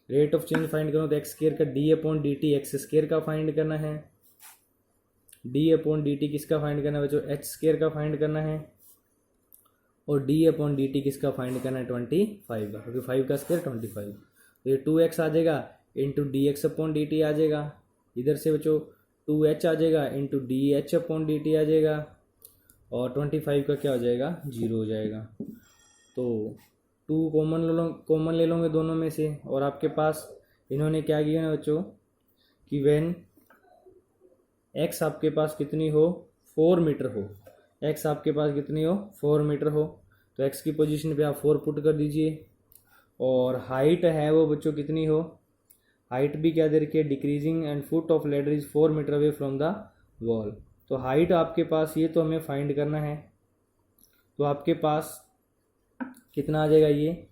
Speaker 1: रेट ऑफ चेंज फाइंड करो तो एक्स स्केयर का d upon D t x square का फाइंड करना है, डी अपॉन डी टी किसका फाइंड करना है बच्चों एच स्केयर का फाइंड करना है, और डी अपॉन डी टी किसका फाइंड करना है 25 का, क्योंकि 5 का स्केयर 25। तो ये 2x आ जाएगा into D x upon D T आ जाएगा, इधर से बच्चों 2h आ जाएगा into D H upon D T आ जाएगा, और 25 का क्या हो जाएगा 0 हो जाएगा। तो 2 कॉमन ले लोगे दोनों में से, और आपके पास इन्होंने क्या किया ना बच्चों कि व्हेन x आपके पास कितनी हो 4 मीटर हो, x आपके पास कितनी हो 4 मीटर हो, तो x की पोजीशन पे आप 4 पुट कर दीजिए, और हाइट है वो बच्चों कितनी हो, हाइट भी क्या दे रखी है decreasing and foot of ladder is 4 metre away from the wall. तो हाइट आपके पास ये तो हमें फाइंड करना है, तो आपके पास कितना आ जाएगा ये,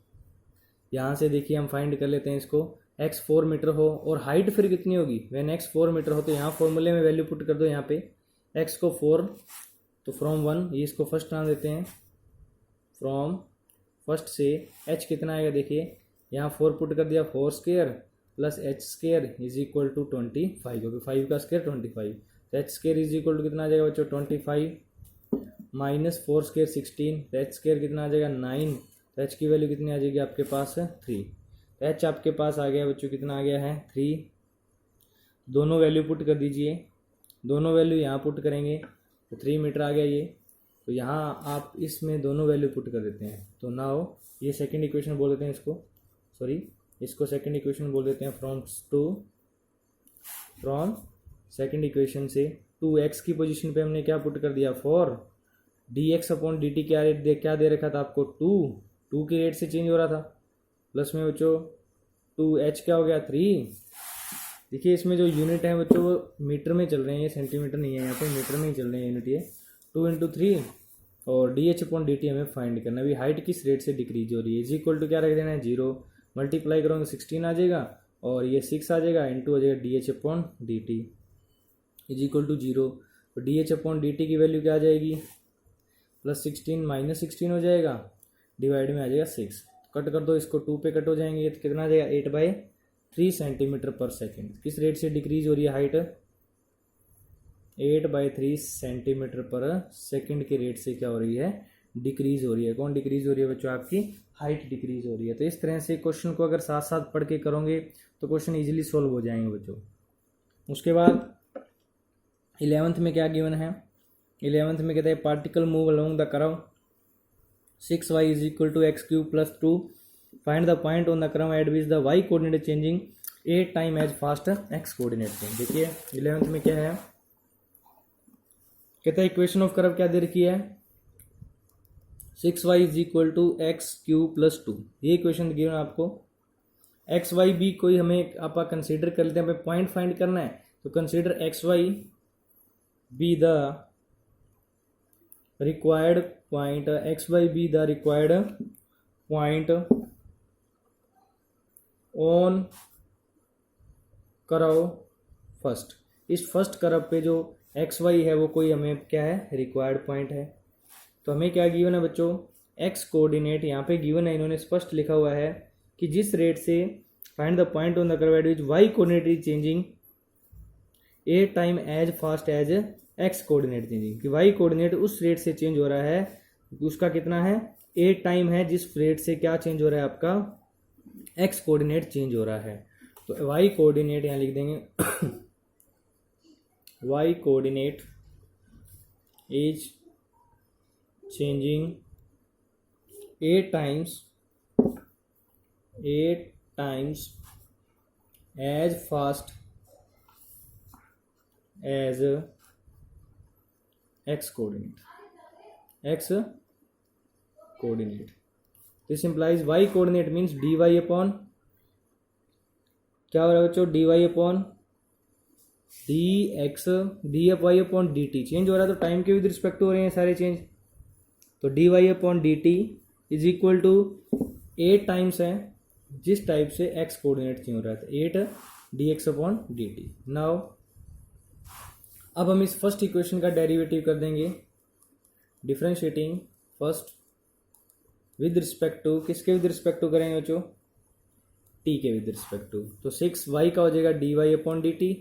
Speaker 1: यहाँ से देखिए हम फाइंड कर लेते हैं इसको, x 4 मीटर हो और हाइट फिर कितनी होगी व्हेन x 4 मीटर हो, तो यहाँ फॉर्मूले में वैल्यू पुट कर दो, यहाँ पे x को 4 तो फ्रॉम 1 ये इसको फर्स्ट नाम देते हैं, फ्रॉम फर्स्ट से h कितना आएगा देखिए यहाँ 4 पुट कर दिया 4 square plus h square is equal to 25, क्योंकि 5 का स्क्वायर 25, तो h square is equal to कितना आ जाएगा बच्चों 25 माइनस 4 स्क्वायर 16, तो h स्क्वायर कितना आ जाएगा 9, तो h की वैल्यू कितनी आ जाएगी आपके पास 3, तो h आपके पास आ गया बच्चों कितना आ गया है 3। दोनों वैल्यू पुट कर दीजिए, दोनों वैल्यू यहाँ पुट करेंगे तो 3 मीटर आ गया ये, तो यहाँ आप इसमें दोनों वैल्यू पुट कर देते हैं, तो नाउ ये सेकंड इक्वेशन बोल देते हैं इसको सेकंड इक्वेशन बोल देते हैं। फ्रॉम सेकंड इक्वेशन से 2x की पोजीशन पे हमने क्या पुट कर दिया 4, dx अपॉन dt क्या दे रखा था आपको 2 की रेट से चेंज हो रहा था, प्लस में बच्चों 2h क्या हो गया 3 देखिए इसमें जो यूनिट है बच्चों वो मीटर में चल रहे हैं, ये सेंटीमीटर नहीं है, यहाँ पे मीटर में ही चल रहे हैं यूनिट। ये 2 × 3 और dh/dt हमें फाइंड करना है। अभी हाइट किस रेट से डिक्रीज हो रही है, इज इक्वल टू क्या रख देना है 0, मल्टीप्लाई करोगे 16 आ जाएगा और ये 6 आ जाएगा, इंटू हो जाएगा dh/dt इज इक्वल टू 0। तो dh/dt की वैल्यू क्या आ जाएगी, +16 -16 हो जाएगा, डिवाइड में आ जाएगा 6। कट कर दो इसको, 2 पे कट हो जाएंगे तो कितना आ जाएगा 8/3 सेंटीमीटर/सेकेंड। किस रेट से डिक्रीज हो रही है हाइट, 8/3 सेंटीमीटर/सेकेंड के रेट से क्या हो रही है, डिक्रीज हो रही है। कौन डिक्रीज हो रही है बच्चों, आपकी हाइट डिक्रीज हो रही है। तो इस तरह से क्वेश्चन को अगर साथ साथ पढ़ के करोगे तो क्वेश्चन इजीली सॉल्व हो जाएंगे बच्चों। उसके बाद 11th में क्या गिवन है, 11th में कहते हैं particle move along the curve 6y = x³ + 2, find the point on the curve at which the y coordinate changing 8 time as fast x coordinate change. देखिए 11th में क्या है, कहता है इक्वेशन ऑफ कर्व क्या दे रखी है, 6y = x³ + 2, ये इक्वेशन गिवन आपको। एक्स वाई बी कोई हमें आप कंसीडर कर लेते हैं, हमें पॉइंट फाइंड करना है तो consider x y be the required point, x y be the required point on curve first. इस फर्स्ट कर्व पे जो एक्स वाई है वो कोई हमें क्या है, रिक्वायर्ड पॉइंट है। तो हमें क्या गिवन है बच्चों, एक्स कोऑर्डिनेट यहाँ पे गिवन है, इन्होंने स्पष्ट लिखा हुआ है कि जिस रेट से find the point on the curve at which y coordinate is changing 8 time as fast as x coordinate changing, कि वाई कोऑर्डिनेट उस रेट से चेंज हो रहा है, उसका कितना है 8 टाइम है, जिस रेट से क्या चेंज हो रहा है आपका एक्स कोऑर्डिनेट चेंज हो रहा है। तो वाई कोऑर्डिनेट यहाँ लिख देंगे y coordinate is changing 8 times as fast as x coordinate. This implies y coordinate means dy upon क्या हो रहा है बच्चों, dy upon dx dy upon dt change हो रहा है, तो टाइम के विद रिस्पेक्ट हो रहे हैं सारे चेंज। तो dy upon dt is equal to 8 times है जिस टाइप से x कोऑर्डिनेट चेंज हो रहा था, 8 dx/dt। नाउ अब हम इस फर्स्ट इक्वेशन का डेरिवेटिव कर देंगे, differentiating first with respect to, किसके विद रिस्पेक्ट टू करेंगे बच्चों, t के विद रिस्पेक्ट टू। तो 6y का हो जाएगा dy/dt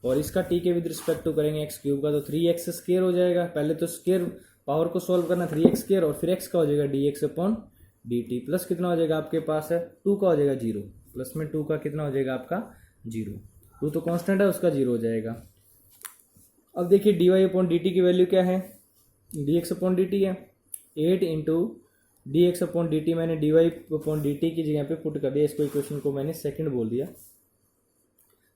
Speaker 1: और इसका t के विद रिस्पेक्ट टू करेंगे x³ का, तो 3x² हो जाएगा। पहले तो स्क्वायर पावर को सॉल्व करना, 3x² और फिर x का हो जाएगा dx/dt प्लस कितना हो जाएगा आपके पास है 2 का हो जाएगा 0, प्लस में 2 का कितना हो जाएगा आपका 0, 2 तो कांस्टेंट है उसका 0 हो जाएगा। अब देखिए dy/dt की वैल्यू क्या है, dx/dt है, 8 इंटू dx/dt मैंने dy/dt की जगह पे पुट कर दिया, इसको इक्वेशन को मैंने सेकंड बोल दिया,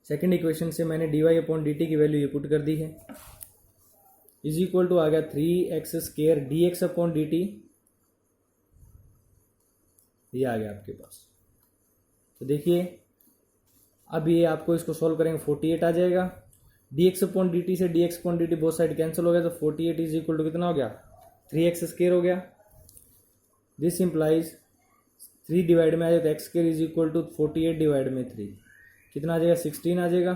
Speaker 1: सेकंड इक्वेशन से मैंने dy/dt की वैल्यू ये पुट कर दी है, इज इक्वल टू आ गया 3x² dx/dt, ये आ गया आपके पास। तो देखिए अब ये आपको इसको सॉल्व करेंगे 48 आ जाएगा, dx/dt से dx/dt बोथ साइड कैंसिल हो गया, तो 48 इज इक्वल टू कितना हो गया 3x² हो गया। दिस इंप्लाइज 3 डिवाइड में आ जाए तो x² is equal to 48 divide में 3 कितना आ जाएगा 16 आ जाएगा।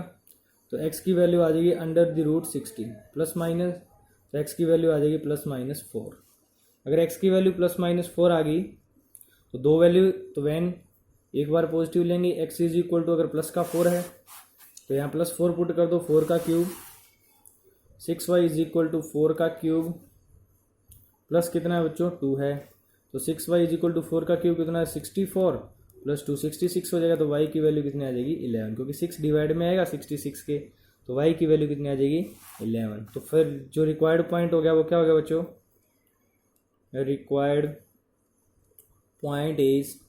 Speaker 1: तो x की वैल्यू आ जाएगी √16 प्लस माइनस, तो x की वैल्यू आ जाएगी +-4। अगर x की वैल्यू +-4 आ गई तो दो वैल्यू, तो वैन एक बार पॉजिटिव लेंगे, x इज इक्वल टू अगर प्लस का 4 है तो यहाँ +4 पुट कर दो, 4 का cube, 6y is equal to 4 का क्यूब प्लस कितना है बच्चों 2 है, तो 6y इज इक्वल टू 4 का क्यूब कितना है 64 प्लस 2 66 हो जाएगा। तो y की वैल्यू कितनी आ जाएगी 11, क्योंकि 6 डिवाइड में आएगा 66 के, तो y की वैल्यू कितनी आ जाएगी 11। तो फिर जो रिक्वायर्ड पॉइंट हो गया वो क्या हो गया बच्चों, रिक्वायर्ड पॉइंट इज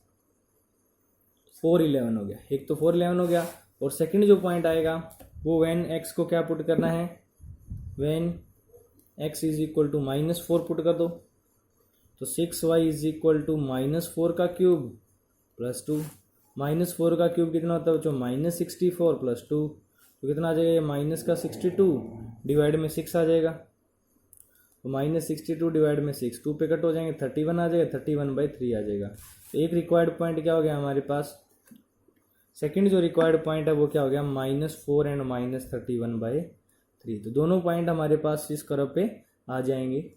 Speaker 1: 411 हो गया, एक तो 411 हो गया, और सेकंड जो पॉइंट आएगा वो व्हेन x को क्या पुट करना है, when x is equal to -4 put कर दो, तो 6y इज इक्वल टू -4 का क्यूब प्लस 2, -4 का क्यूब कितना होता है बच्चों, -64 + 2, तो कितना आ जाएगा ये माइनस का 62 डिवाइड में 6 आ जाएगा, तो -62 डिवाइड में 6 2 पे कट हो जाएंगे, 31 आ जाएगा, 31/3 आ जाएगा। तो एक रिक्वायर्ड पॉइंट क्या हो गया हमारे पास, सेकंड जो रिक्वायर्ड पॉइंट है वो क्या हो गया, -4 एंड -31/3। तो दोनों पॉइंट हमारे पास इस कर्व पे आ जाएंगे।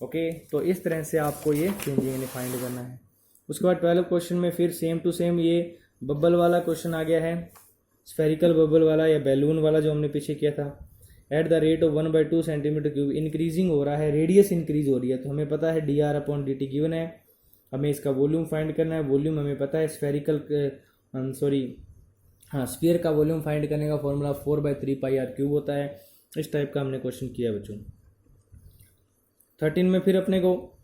Speaker 1: ओके, तो इस तरह से आपको ये चेंजिंग फाइंड करना है। उसके बाद 12 क्वेश्चन में फिर सेम टू सेम ये बबल वाला क्वेश्चन आ गया है, स्फेरिकल बबल वाला या बैलून वाला जो हमने पीछे किया था। Eight the rate of 1/2 centimetre cube increasing हो रहा है, रेडियस इंक्रीज हो रही है, तो हमें पता है dr/dt गिवन है, हमें इसका वॉल्यूम फाइंड करना है। वॉल्यूम हमें पता है स्फेरिकल स्फीयर का वॉल्यूम फाइंड करने का फॉर्मूला 4/3πr³ होता है। इस टाइप का हमने क्वेश्चन किया बच्चों। 13 में फिर अपने को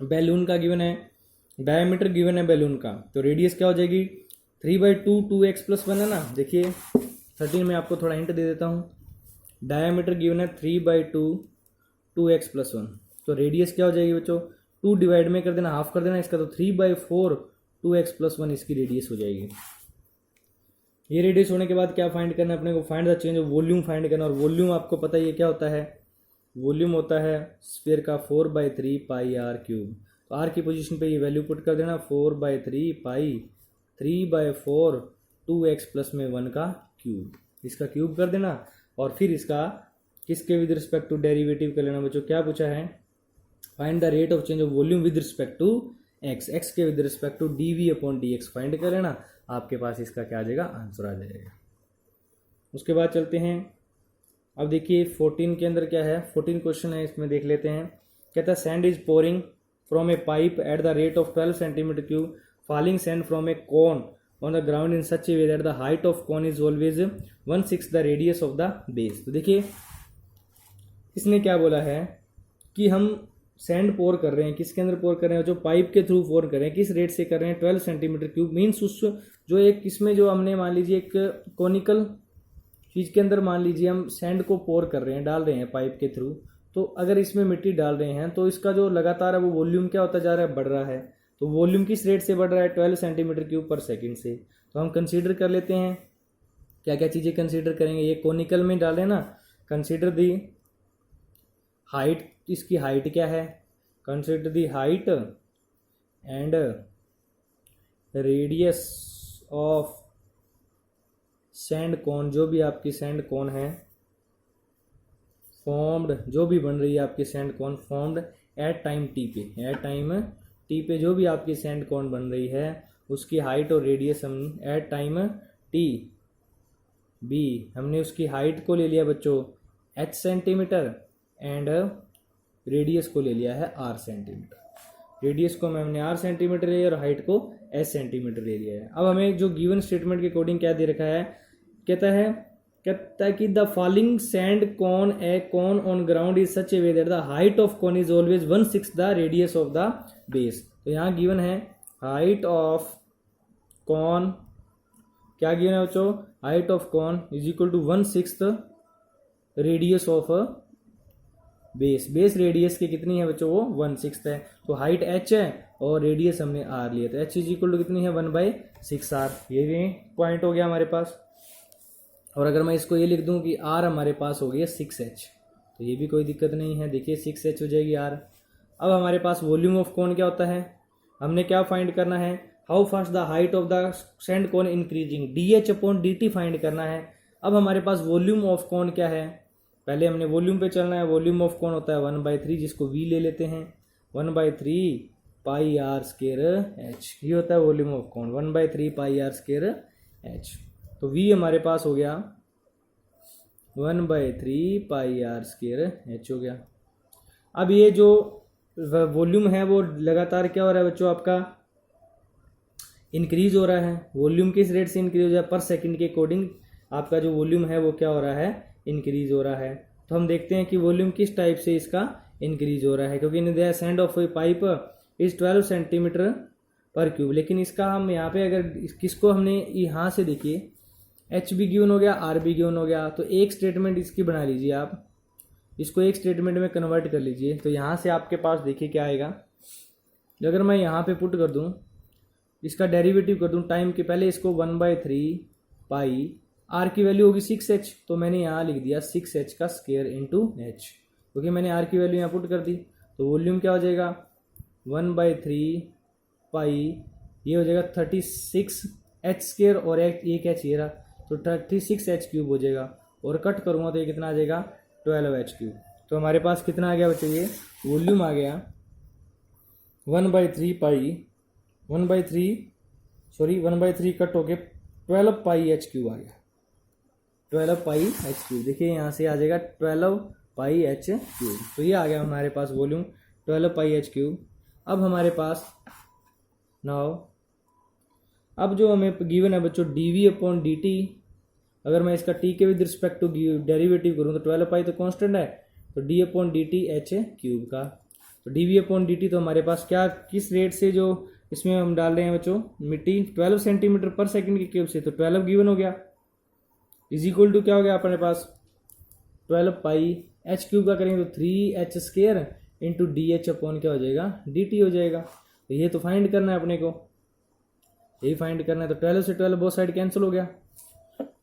Speaker 1: बैलून का गिवन है, डायमीटर गिवन है बैलून का, तो रेडियस क्या हो जाएगी 3/2 2x + 1 है ना। देखिए 13 में आपको थोड़ा हिंट दे देता हूँ, डायमीटर गिवन है 3/2 2x + 1, तो रेडियस क्या हो जाएगी बच्चों, 2 डिवाइड में कर देना, हाफ कर देना इसका, तो 3/4 2x + 1 इसकी रेडियस हो जाएगी। ये रेडियस होने के बाद क्या फाइंड करना है अपने को, find the change of volume find करना। और वॉल्यूम आपको पता है ये क्या होता है, वॉल्यूम होता है स्फीयर का 4/3πr³। तो r की पोजीशन पे ये वैल्यू पुट कर देना, 4/3π 3/4 2x + 1 का क्यूब, इसका क्यूब कर देना। और फिर इसका किसके विद रिस्पेक्ट टू डेरिवेटिव कर लेना बच्चों। क्या पूछा है, find the rate of change of volume with respect to x, x के with respect to dv/dx find कर लेना, आपके पास इसका क्या आ जाएगा, आंसर आ जाएगा। उसके बाद चलते हैं, अब देखिए 14 के अंदर क्या है, 14 क्वेश्चन है, इसमें देख लेते हैं। कहता है sand is pouring from A pipe eight the rate of 12 centimetre cube, falling sand from A cone on the ground in such a way that the height of cone is always 1/6 the radius of the base. तो देखिए इसने क्या बोला है कि हम sand पोर कर रहे हैं, किसके अंदर पोर कर रहे हैं, जो पाइप के थ्रू पोर कर रहे हैं, किस रेट से कर रहे हैं 12 सेंटीमीटर क्यूब, मीन्स उस जो एक इसमें जो हमने मान लीजिए एक कॉनिकल चीज़ के अंदर मान लीजिए हम सैंड को पोर कर रहे हैं, डाल रहे हैं पाइप के थ्रू, तो अगर इसमें मिट्टी डाल रहे हैं तो इसका जो लगातार है वो वॉल्यूम क्या होता जा रहा है, बढ़ रहा है। तो वॉल्यूम किस रेट से बढ़ रहा है, 12 सेंटीमीटर क्यूब पर सेकेंड से। तो हम कंसीडर कर लेते हैं, क्या क्या चीज़ें कंसीडर करेंगे, ये कॉनिकल में डालें ना, कंसीडर दी हाइट, इसकी हाइट क्या है, consider the height and radius of sand cone, जो भी आपकी सैंड कॉन है फॉर्म्ड, जो भी बन रही है आपकी sand cone formed at time t पे, एट टाइम टी पे जो भी आपकी सैंड कॉन बन रही है उसकी हाइट और रेडियस हम एट टाइम टी बी, हमने उसकी हाइट को ले लिया बच्चों h सेंटीमीटर एंड रेडियस को ले लिया है r सेंटीमीटर। रेडियस को हमने r सेंटीमीटर ले लिया और हाइट को s सेंटीमीटर ले लिया है। अब हमें जो गिवन स्टेटमेंट के अकॉर्डिंग क्या दे रखा है, कहता है कि the falling sand cone a cone on ground is such a way that the height of cone is always 1/6 the radius of the base. तो यहाँ गिवन है हाइट ऑफ कॉन, क्या गिवन है बच्चों, height of cone is equal to 1/6 radius of base. Base radius की कितनी है बच्चों, वो 1/6 है। तो हाइट h है और रेडियस हमने r लिया, तो h इज इक्वल टू कितनी है 1/6r। ये पॉइंट हो गया हमारे पास। और अगर मैं इसको ये लिख दूं कि r हमारे पास हो गया 6h, तो ये भी कोई दिक्कत नहीं है, देखिए 6h हो जाएगी r। अब हमारे पास वॉल्यूम ऑफ कॉन क्या होता है, हमने क्या फाइंड करना है, how fast the height of the sand cone increasing, dh/dt find करना है। अब हमारे पास वॉल्यूम ऑफ कॉन क्या है, पहले हमने वॉल्यूम पे चलना है। वॉल्यूम ऑफ कॉन होता है 1/3, जिसको v ले लेते हैं, 1/3πr²h, ये होता है वॉल्यूम ऑफ कॉन 1/3πr²h। तो v हमारे पास हो गया 1/3πr²h हो गया। अब ये जो वॉल्यूम है वो लगातार क्या हो रहा है बच्चों, आपका इंक्रीज हो रहा है। वॉल्यूम किस रेट से इंक्रीज हो रहा है, पर सेकंड के अकॉर्डिंग आपका जो वॉल्यूम है वो क्या हो रहा है, इंक्रीज हो रहा है। तो हम देखते हैं कि वॉल्यूम किस टाइप से इसका इंक्रीज हो रहा है, क्योंकि in the sand of A pipe is 12 centimetre पर क्यूब। लेकिन इसका हम यहाँ पे अगर किसको हमने यहाँ से देखिए h भी गिवन हो गया, r भी गिवन हो गया, तो एक स्टेटमेंट इसकी बना लीजिए आप, इसको एक स्टेटमेंट में कन्वर्ट कर लीजिए। तो यहाँ से आपके पास देखिए क्या आएगा, अगर मैं यहाँ पे पुट कर दूँ इसका डेरिवेटिव कर दूं टाइम के पहले इसको 1/3 पाई, आर की वैल्यू होगी 6h, तो मैंने यहाँ लिख दिया 6h का स्क्वायर इंटू एच, क्योंकि मैंने आर की वैल्यू यहाँ पुट कर दी। तो वॉल्यूम क्या हो जाएगा 1/3 पाई, ये हो जाएगा 36h² और एक एच ये रहा, तो 36h³ हो जाएगा, और कट करूँगा तो ये कितना आ जाएगा 12h³। तो हमारे पास कितना आ गया बच्चों, ये वॉल्यूम आ गया 1/3 पाई 1/3 कट होके 12πh³ आ गया, 12πh³। देखिए यहाँ से आ जाएगा 12πh³, तो ये आ गया हमारे पास वॉल्यूम 12πh³। अब हमारे पास नाउ अब जो हमें गिवन है बच्चों dv/dt, अगर मैं इसका t के विद रिस्पेक्ट टू डेरिवेटिव करूँ तो 12π तो कांस्टेंट है, तो d/dt h³ का, तो dv/dt तो हमारे पास क्या किस रेट से जो इसमें हम डाल रहे हैं बच्चों मिट्टी 12 सेंटीमीटर पर सेकंड के क्यूब से, तो 12 गिवन हो गया, इज इक्वल टू क्या हो गया अपने पास 12πh³ का करेंगे तो 3h² इंटू dh/ क्या हो जाएगा dt हो जाएगा। तो ये तो फाइंड करना है अपने को, यही फाइंड करना है। तो 12 से 12 बोथ साइड कैंसिल हो गया,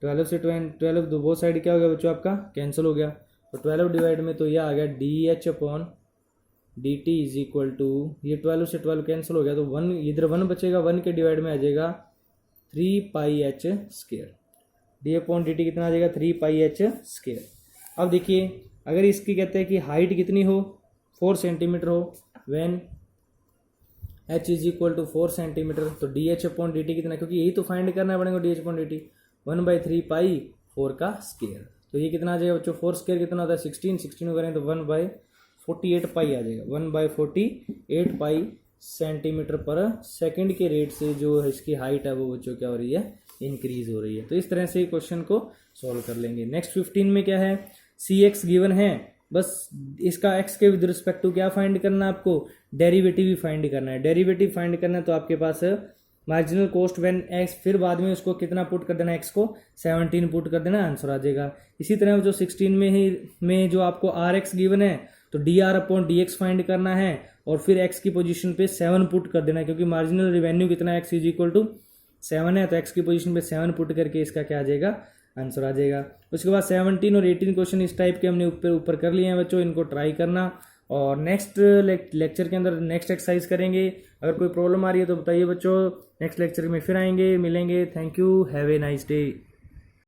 Speaker 1: 12 से 12 दो बोथ साइड क्या हो गया बच्चों आपका कैंसिल हो गया, तो 12 डिवाइड में तो यह आ गया dh/dt इज इक्वल टू, ये 12 से 12 कैंसिल हो गया तो 1 इधर 1 बचेगा, 1 के डिवाइड में आ जाएगा 3πh², d/dt कितना आ जाएगा 3πh²। अब देखिए अगर इसकी कहते हैं कि हाइट कितनी हो 4 सेंटीमीटर हो, when h is equal to 4 centimetre, तो dh/dt कितना, क्योंकि यही तो फाइंड करना है अपने को dh/dt 1/3 पाई 4 का स्क्वायर, तो ये कितना आ जाएगा बच्चों 4 स्क्वायर कितना होता है 16 करें तो 1/48 पाई आ जाएगा, 1/48 पाई सेंटीमीटर पर सेकंड के रेट से जो इसकी हाइट है वो बच्चों क्या हो रही है इंक्रीज हो रही है। तो इस तरह से क्वेश्चन को सॉल्व कर लेंगे। नेक्स्ट 15 में क्या है, cx गिवन है, बस इसका x के विद रिस्पेक्ट टू क्या फाइंड करना है आपको, डेरिवेटिव ही फाइंड करना है। डेरिवेटिव फाइंड करना है तो आपके पास मार्जिनल कॉस्ट व्हेन x, फिर बाद में उसको कितना पुट कर देना, x को 17 पुट कर देना, आंसर आ जाएगा। इसी तरह जो 16 में जो आपको rx गिवन है तो dr/dx फाइंड करना है और फिर x की पोजीशन पे 7 पुट कर देना है, क्योंकि मार्जिनल रिवेन्यू कितना x इज इक्वल टू 7 है, तो x की पोजीशन पे 7 पुट करके इसका क्या आ जाएगा आंसर आ जाएगा। उसके बाद 17 और 18 क्वेश्चन इस टाइप के हमने ऊपर कर लिए हैं बच्चों, इनको ट्राई करना और नेक्स्ट लेक्चर के अंदर नेक्स्ट एक्सरसाइज करेंगे। अगर कोई प्रॉब्लम आ रही है तो बताइए बच्चों, नेक्स्ट लेक्चर में फिर आएंगे, मिलेंगे। Thank you, have a nice day.